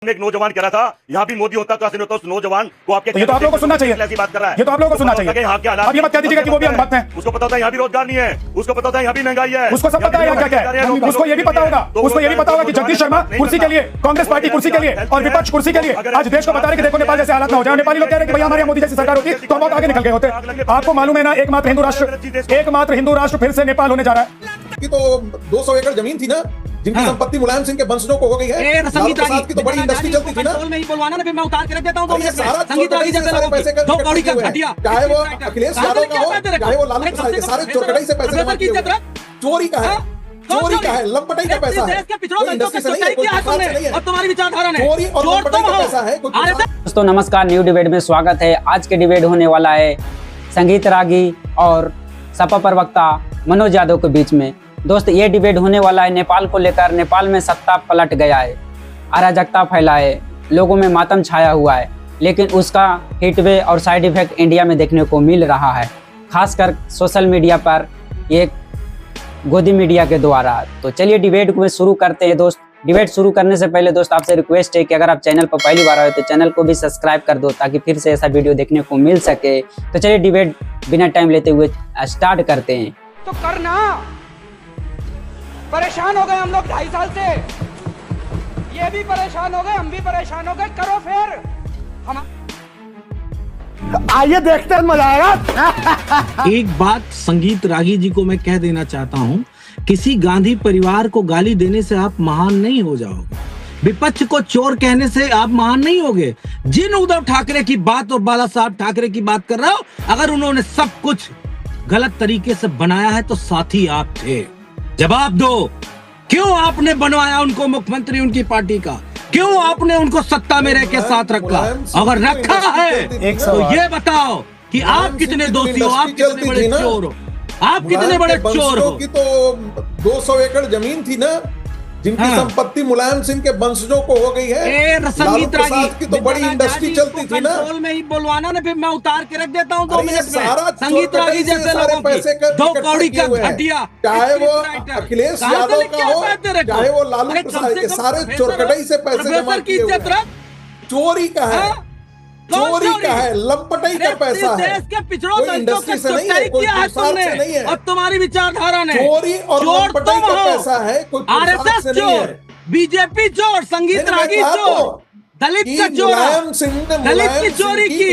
एक नौजवान कह रहा था यहाँ भी मोदी होता तो उस नौजवान को आपके ये तो आप लोगों को सुनना चाहिए। ऐसी बात कर रहा है, ये तो आप लोगों को सुनना चाहिए। यहाँ के हालात अब ये मत कह दीजिएगा कि वो भी अनबत है। उसको पता होता है यहाँ भी रोजगार नहीं है, उसको पता होता है यहाँ भी महंगाई है, उसको सब पता है यहाँ क्या क्या है। उसको ये भी पता होगा, उसको ये भी पता होगा कि जगदीश शर्मा कुर्सी के लिए, कांग्रेस पार्टी कुर्सी के लिए और विपक्ष कुर्सी के लिए आज देश को बता रहे कि देखो नेपाल जैसे हालात ना हो जाए। नेपाली लोग कह रहे हैं कि भैया हमारे मोदी जैसी सरकार होती तो हम बहुत आगे निकल गए होते। आपको मालूम है ना, एकमात्र हिंदू राष्ट्र फिर से नेपाल होने जा रहा है। की तो 200 एकड़ जमीन थी ना, जिनकी संपत्ति मुलायम सिंह के वंशजों को हो गई है। लालू प्रसाद की तो बड़ी इंडस्ट्री चलती थी ना। नहीं बोलवाना ना, फिर मैं उतार के रख देता हूं। संगीत रागी जैसे लोगों पैसे का चाहे वो अखिलेश यादव का हो, चाहे वो लालू प्रसाद के, सारे चोरकटाई से पैसे जमा किए हुए। चोरी का है, चोरी का है, लंपटाई का पैसा है। इंडस्ट्री से नहीं है, और तुम्हारी विचारधारा है चोरी और लंपटाई का पैसा है। दोस्तों नमस्कार, न्यू डिबेट में स्वागत है। आज के डिबेट होने वाला है संगीत रागी और सपा प्रवक्ता मनोज यादव के बीच में। दोस्त ये डिबेट होने वाला है नेपाल को लेकर। नेपाल में सत्ता पलट गया है, अराजकता फैला है, लोगों में मातम छाया हुआ है, लेकिन उसका हिटवे और साइड इफेक्ट इंडिया में देखने को मिल रहा है, खासकर सोशल मीडिया पर, ये गोदी मीडिया के द्वारा। तो चलिए डिबेट को शुरू करते हैं। दोस्त डिबेट शुरू करने से पहले दोस्त आपसे रिक्वेस्ट है कि अगर आप चैनल पर पहली बार आए तो चैनल को भी सब्सक्राइब कर दो ताकि फिर से ऐसा वीडियो देखने को मिल सके। तो चलिए डिबेट बिना टाइम लेते हुए स्टार्ट करते हैं। तो करना, परेशान हो गए हम लोग 2.5 साल से, ये भी परेशान हो गए, हम भी परेशान हो गए। करो फिर हम आइए देखते हैं, मजा आएगा। एक बात संगीत रागी जी को मैं कह देना चाहता हूँ, किसी गांधी परिवार को गाली देने से आप महान नहीं हो जाओगे, विपक्ष को चोर कहने से आप महान नहीं होगे। जिन उद्धव ठाकरे की बात और बाला साहब ठाकरे की बात कर रहा हो, अगर उन्होंने सब कुछ गलत तरीके से बनाया है तो साथी आप थे। जवाब दो, क्यों आपने बनवाया उनको मुख्यमंत्री उनकी पार्टी का? क्यों आपने उनको सत्ता में रह के साथ रखा? अगर रखा है तो ये बताओ कि आप कितने दोषी हो, आप कितने बड़े चोर हो, आप कितने बड़े चोर हो। की तो 200 एकड़ जमीन थी ना, जिनकी संपत्ति मुलायम सिंह के वंशजों को हो गई है। संगीत रागी की तो बड़ी इंडस्ट्री चलती थी ना। कंट्रोल में ही बोलवाना ना, फिर मैं उतार के रख देता हूँ 2 मिनट में। संगीत रागी जैसे लोगों पैसे का 2 कौड़ी का घटिया, चाहे वो अखिलेश यादव का हो, चाहे वो लालू प्रसाद के, सारे चोरकटाई से पैसे जमा किए हुए। चोरी का है, चोरी का है, लंपटाई का पैसा है। देश के पिछड़ों दलितों का चोटाई किया है तुमने, और तुम्हारी विचारधारा ने। चोरी और लंपटाई का पैसा है, आरएसएस चोर, बीजेपी चोर, संगीत रागी चोर, दलित का चोर, दलित की चोरी की,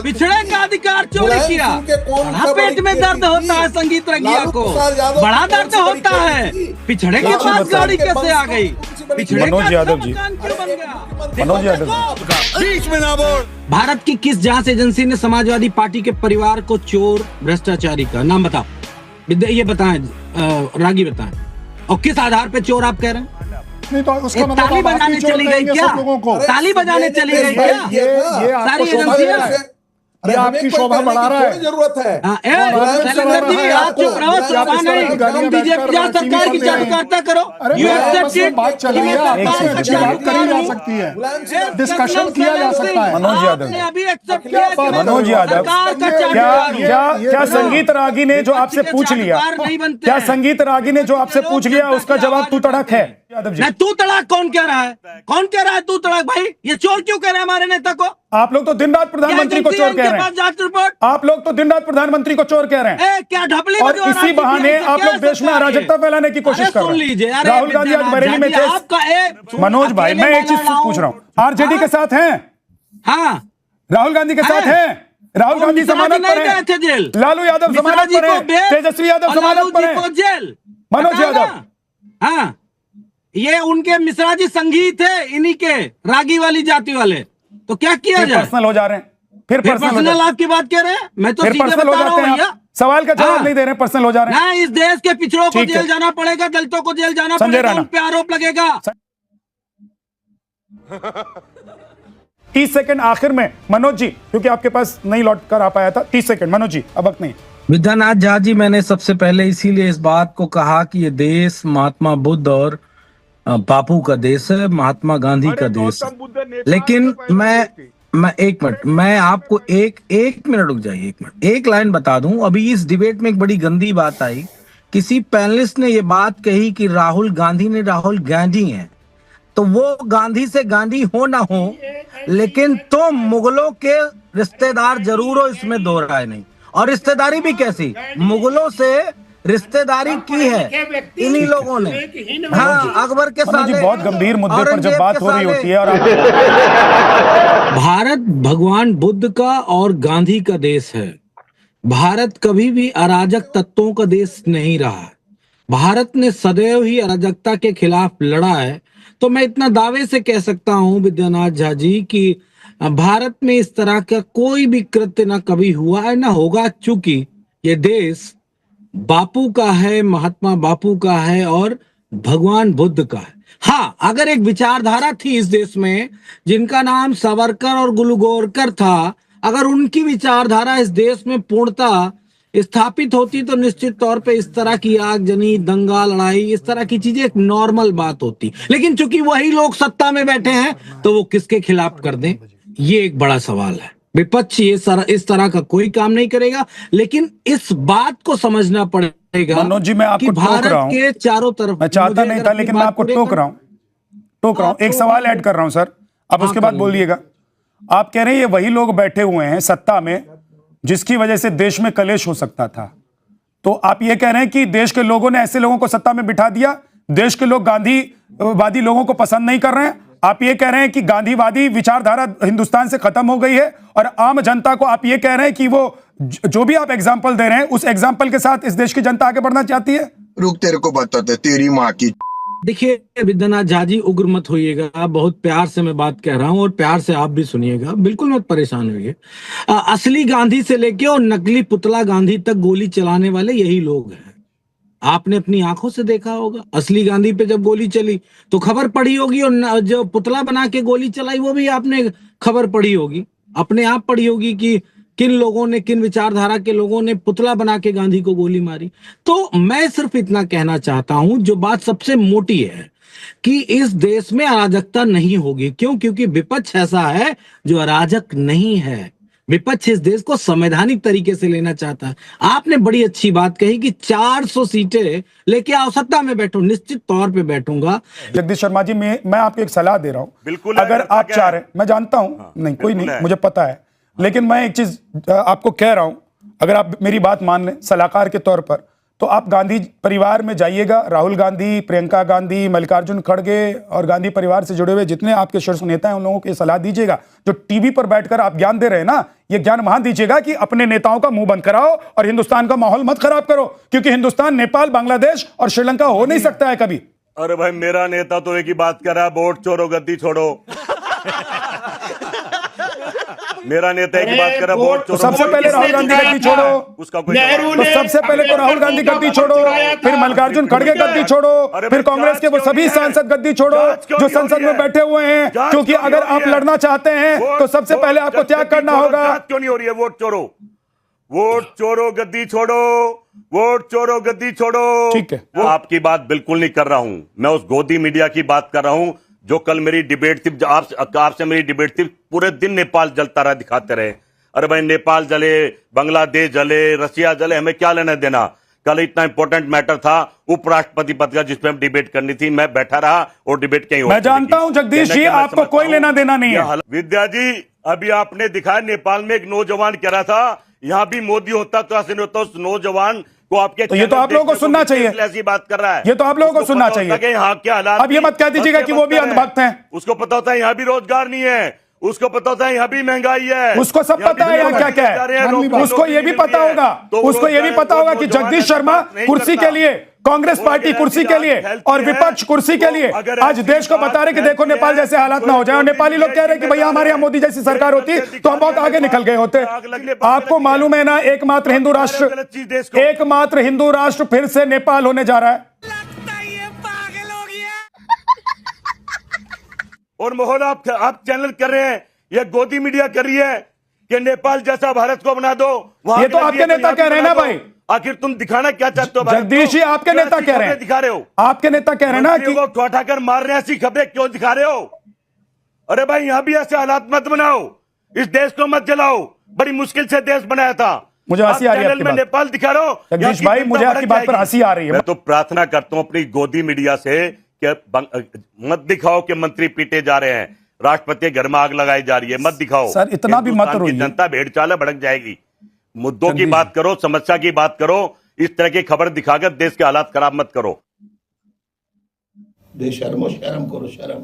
पिछड़े का अधिकार चोरी किया। बड़ा पेट में दर्द होता है संगीत रागिया को, बड़ा दर्द होता है। पिछड़े के पास गाड़ी कैसे आ गई? पिछड़े मनोज यादव जी, मनोज यादव बीच में ना बोल। भारत की किस जांच एजेंसी ने समाजवादी पार्टी के परिवार को चोर भ्रष्टाचारी का नाम बताओ? ये बताएं, रागी बताएं। और किस आधार पे चोर आप कह रहे हैं? नहीं तो उसका मतलब ताली बजाने चली गई क्या? ताली बजाने चली गई क्या? ये सारी एजेंसियां, ये आपकी शोभा बढ़ा रहा है। जरूरत है। शैलेंद्र जी आप चुप रहो, शोभा नहीं, तुम बीजेपी सरकार की जागरूकता करो। यू एक्सेप्ट बात चल रही है, बात करी जा सकती है, डिस्कशन किया जा सकता है। मनोज यादव, अभी एक्सेप्ट किया। मनोज यादव, क्या संगीत रागी ने जो आपसे पूछ लिया, क्या संगीत रागी ने जो आपसे पूछ लिया उसका जवाब तू तड़क है? यादव जी, तू तड़ाक कौन कह रहा है? कौन कह रहा है तू तड़ाक? भाई ये चोर क्यों कह रहे हैं हमारे नेता को? आप लोग तो दिन रात प्रधानमंत्री को चोर कह रहे हैं। आप लोग तो दिन रात प्रधानमंत्री को चोर कह रहे हैं। क्या ढपली और इसी बहाने आप लोग देश में अराजकता फैलाने की कोशिश कर रहे हैं। राहुल गांधी आज बरेली में थे। मनोज भाई, मैं एक चीज पूछ रहा हूँ, आरजेडी के साथ हैं? हाँ, राहुल गांधी के साथ हैं। राहुल गांधी जमानत पर है, लालू यादव जमानत पर है, तेजस्वी यादव जमानत पर है, जेल। मनोज यादव, हाँ, ये उनके मिश्रा जी संगीत है, इन्हीं के रागी वाली जाति वाले। तो क्या किया जाए? पर्सनल हो जा रहे हैं, फिर पर्सनल आपकी बात कह रहे हैं। मैं तो सीधे बता रहा हूं भैया, सवाल का जवाब नहीं दे रहे हैं, पर्सनल हो जा रहे हैं। इस देश के पिछड़ों को जेल जाना पड़ेगा, दलितों को जेल जाना पड़ेगा, उन पे आरोप लगेगा। 30 सेकंड आखिर में मनोज जी, क्योंकि आपके पास नहीं लौट कर आ पाया था। 30 सेकंड मनोज जी, अब वक्त नहीं। विद्यानाथ झा जी, मैंने सबसे पहले इसीलिए इस बात को कहा कि ये देश महात्मा बुद्ध और बापू का देश है, महात्मा गांधी का देश है। लेकिन मैं एक मिनट, मैं आपको एक मिनट रुक जाइए, एक मिनट, एक लाइन बता दूं। अभी इस डिबेट में एक बड़ी गंदी बात आई, किसी पैनलिस्ट ने ये बात कही कि राहुल गांधी ने राहुल गांधी हैं। तो वो गांधी से गांधी हो ना हो, लेकिन तो मुगलों के रिश्तेदार जरूर हो, इसमें दो राय नहीं। और रिश्तेदारी भी कैसी, मुगलों से रिश्तेदारी की है इन्हीं लोगों ने। हाँ, अकबर के मनोज जी, साले, बहुत गंभीर मुद्दे पर जब औरंगजेब बात के हो रही साले। होती है और भारत भगवान बुद्ध का और गांधी का देश है। भारत कभी भी अराजक तत्वों का देश नहीं रहा है। भारत ने सदैव ही अराजकता के खिलाफ लड़ा है। तो मैं इतना दावे से कह सकता हूं विद्यानाथ झा जी कि भारत में इस तरह का कोई भी कृत्य ना कभी हुआ है ना होगा, चूंकि ये देश बापू का है, महात्मा बापू का है और भगवान बुद्ध का है। हाँ, अगर एक विचारधारा थी इस देश में जिनका नाम सावरकर और गुलगोरकर था, अगर उनकी विचारधारा इस देश में पूर्णतः स्थापित होती तो निश्चित तौर पे इस तरह की आगजनी, दंगा, लड़ाई, इस तरह की चीजें एक नॉर्मल बात होती। लेकिन चूंकि वही लोग सत्ता में बैठे हैं तो वो किसके खिलाफ कर दें, ये एक बड़ा सवाल है। विपक्ष ये इस तरह का कोई काम नहीं करेगा, लेकिन इस बात को समझना पड़ेगा मनोज जी, मैं आपको कि टोक रहा भारत हूं। के चारों तरफ, मैं चाहता नहीं था, लेकिन मैं आपको टोक रहा हूं। एक सवाल ऐड कर रहा हूं सर, आप उसके बाद बोलिएगा। आप कह रहे हैं ये वही लोग बैठे हुए हैं सत्ता में जिसकी वजह से देश में कलेश हो सकता था। तो आप ये कह रहे हैं कि देश के लोगों ने ऐसे लोगों को सत्ता में बिठा दिया, देश के लोग गांधीवादी लोगों को पसंद नहीं कर रहे हैं। आप ये कह रहे हैं कि गांधीवादी विचारधारा हिंदुस्तान से खत्म हो गई है और आम जनता को आप ये कह रहे हैं कि वो जो भी आप एग्जाम्पल दे रहे हैं उस एग्जाम्पल के साथ इस देश की जनता आगे बढ़ना चाहती है। रुक, तेरे को बताते तेरी माँ की। देखिए विद्यानाथ झा जी, उग्र मत होइएगा, बहुत प्यार से मैं बात कह रहा हूं और प्यार से आप भी सुनिएगा, बिल्कुल मत परेशान होइए। असली गांधी से लेके और नकली पुतला गांधी तक गोली चलाने वाले यही लोग हैं। आपने अपनी आंखों से देखा होगा, असली गांधी पे जब गोली चली तो खबर पड़ी होगी, और जो पुतला बना के गोली चलाई वो भी आपने खबर पड़ी होगी, अपने आप पड़ी होगी कि किन लोगों ने, किन विचारधारा के लोगों ने पुतला बना के गांधी को गोली मारी। तो मैं सिर्फ इतना कहना चाहता हूं, जो बात सबसे मोटी है कि इस देश में अराजकता नहीं होगी। क्यों? क्योंकि विपक्ष ऐसा है जो अराजक नहीं है। विपक्ष इस देश को संवैधानिक तरीके से लेना चाहता है। आपने बड़ी अच्छी बात कही कि 400 सीटें लेके आओ, सत्ता में बैठो। निश्चित तौर पे बैठूंगा। जगदीश शर्मा जी, मैं आपको एक सलाह दे रहा हूं। बिल्कुल, अगर आप चाह रहे हैं, मैं जानता हूं, नहीं कोई नहीं, मुझे पता है, लेकिन मैं एक चीज आपको कह रहा हूं, अगर आप मेरी बात मान लें सलाहकार के तौर पर, तो आप गांधी परिवार में जाइएगा। राहुल गांधी, प्रियंका गांधी, मल्लिकार्जुन खड़गे और गांधी परिवार से जुड़े हुए जितने आपके शीर्ष नेता हैं उन लोगों को सलाह दीजिएगा। जो टीवी पर बैठकर आप ज्ञान दे रहे हैं ना, ये ज्ञान वहां दीजिएगा कि अपने नेताओं का मुंह बंद कराओ और हिंदुस्तान का माहौल मत खराब करो, क्योंकि हिंदुस्तान नेपाल, बांग्लादेश और श्रीलंका हो नहीं सकता है कभी। अरे भाई, मेरा नेता तो एक ही बात कर रहा है, वोट चोरो गद्दी छोड़ो। मेरा नेता एक ही बात कर रहा है, वोट चोरो। सबसे पहले राहुल गांधी गद्दी छोड़ो, उसका कोई तो सबसे पहले तो राहुल गांधी गद्दी छोड़ो, फिर मल्लिकार्जुन खड़गे गद्दी छोड़ो, फिर कांग्रेस के वो सभी सांसद गद्दी छोड़ो जो संसद में बैठे हुए हैं, क्योंकि अगर आप लड़ना चाहते हैं तो सबसे पहले आपको त्याग करना होगा। क्यों नहीं हो रही है? वोट चोरो, वोट चोरो गद्दी छोड़ो, वोट चोरो गद्दी छोड़ो। ठीक है, वो आपकी बात बिल्कुल नहीं कर रहा हूं, मैं उस गोदी मीडिया की बात कर रहा हूं जो कल मेरी डिबेट थी, आपसे मेरी डिबेट थी। पूरे दिन नेपाल जलता रहा, दिखाते रहे। अरे भाई, नेपाल जले, बांग्लादेश जले, रशिया जले, हमें क्या लेना देना। कल इतना इंपॉर्टेंट मैटर था उपराष्ट्रपति पद का, जिसपे हम डिबेट करनी थी, मैं बैठा रहा और डिबेट कहीं मैं जानता हूं जगदीश जी, आपको कोई लेना देना नहीं है। विद्या जी, अभी आपने दिखाया नेपाल में एक नौजवान कह रहा था यहां भी मोदी होता तो ऐसे नहीं होता। उस नौजवान को आपके, तो ये तो आप लोगों को सुनना चाहिए, ऐसी बात कर रहा है। ये तो आप लोगों को सुनना चाहिए। यहाँ के हालात, अब ये मत कह दीजिएगा कि वो भी अंधभक्त हैं। उसको पता होता है यहाँ भी रोजगार नहीं है, उसको पता होता है यहाँ भी महंगाई है, उसको सब पता है यहाँ क्या क्या है। उसको ये भी पता होगा, उसको ये भी पता होगा कि जगदीश शर्मा कुर्सी के लिए, कांग्रेस पार्टी कुर्सी के लिए और विपक्ष कुर्सी के लिए आज देश को बता रहे कि देखो नेपाल जैसे हालात ना हो जाए। और नेपाली लोग कह रहे हैं कि भैया हमारे यहाँ मोदी जैसी सरकार होती तो हम बहुत आगे निकल गए होते। आपको मालूम है ना, एकमात्र हिंदू राष्ट्र फिर से नेपाल होने जा रहा है। और माहौल आप चैनल कर रहे हैं, ये गोदी मीडिया कर रही है कि नेपाल जैसा भारत को बना दो। ये तो आपके नेता कह रहे हैं ना भाई। आखिर तुम दिखाना क्या चाहते हो? जगदीश जी, आपके नेता कह रहे हैं, दिखा रहे हो, आपके नेता कह रहे हैं ना कि उठाकर मार रहे हैं, ऐसी खबरें क्यों दिखा रहे हो? अरे भाई, यहां भी ऐसे हालात मत बनाओ, इस देश को मत जलाओ। बड़ी मुश्किल से देश बनाया था। मुझे हंसी आ रही है आपकी बात। नेपाल दिखा रहे हो जगदीश भाई, मुझे आपकी बात पर हंसी आ रही है। मैं तो प्रार्थना करता हूं अपनी गोदी मीडिया से मत दिखाओ कि मंत्री पीटे जा रहे हैं, राष्ट्रपति के घर में आग लगाई जा रही है, मत दिखाओ सर, इतना भी मत हिंदुस्तान की रोइए। जनता भेड़ चाल भड़क जाएगी। मुद्दों की जगदीश बात करो, समस्या की बात करो, इस तरह की खबर दिखाकर देश के हालात खराब मत करो। बेशर्मो शर्म करो, शर्म।